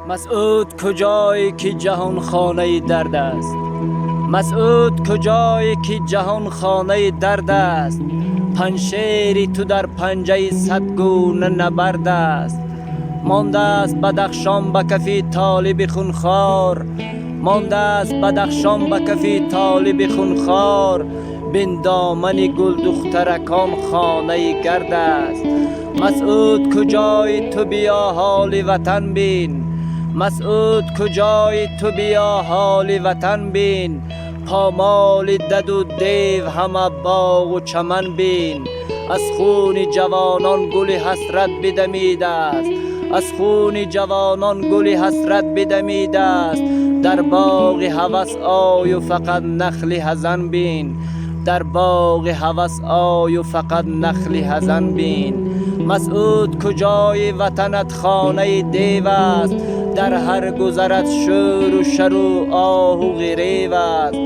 مسعود کجایی که جهان خانه درد است؟ مسعود کجایی که جهان خانه درد است؟ پنشیری تو در پنجه صد گونه نبرد است. مانده است بدخشان به کفی طالب خونخوار، مانده است بدخشان به کفی طالب خونخوار. بین دامن گل دخترکان خانه گرد است. مسعود کجای تو بیا حال وطن بین، مسعود کجای تو بیا حال وطن بین. پامال دد و دیو همه باغ و چمن بین. از خون جوانان گل حسرت بدمیده است، از خون جوانان گل حسرت بدمیده است. در باغ هوس آی و فقط نخل حزن بین، در باغ هوس آی و فقط نخل حزن بین. مسعود کجای وطنت خانه دیو است؟ در هر گذرت شور و شر و آه و غریو است.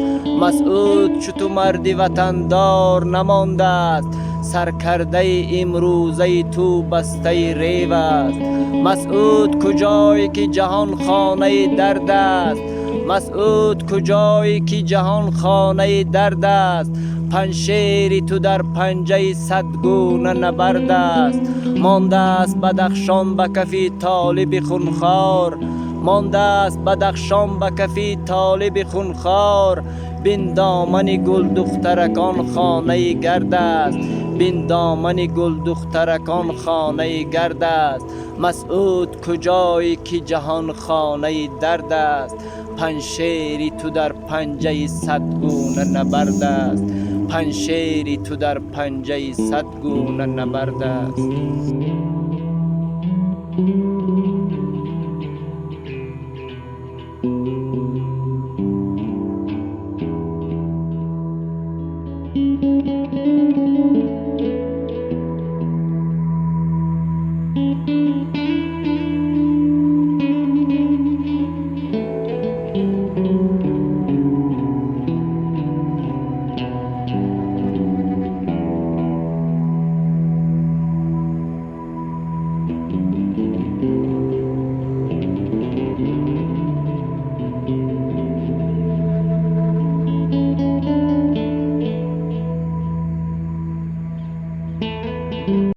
مسعود چو تو مرد وطندار نمانده است، سرکرده امروزه تو بسته ریو است. مسعود کجایی که جهان خانه درد است؟ مسعود کجایی که جهان خانه درد است؟ پنشیری تو در پنجه صد گونه نبرد است. مانده است بدخشان به کفی طالب خونخوار، مانده است بدخشان به کفی طالب خونخوار. بین دامن گل دخترکان خانه گرد است، بین دامن گل دخترکان خانه گرد است. مسعود کجایی که جهان خانه درد است؟ پنشیری تو در پنجه صد گونه نبرد است، پنشیری تو در پنجه صد گونه نبرد است.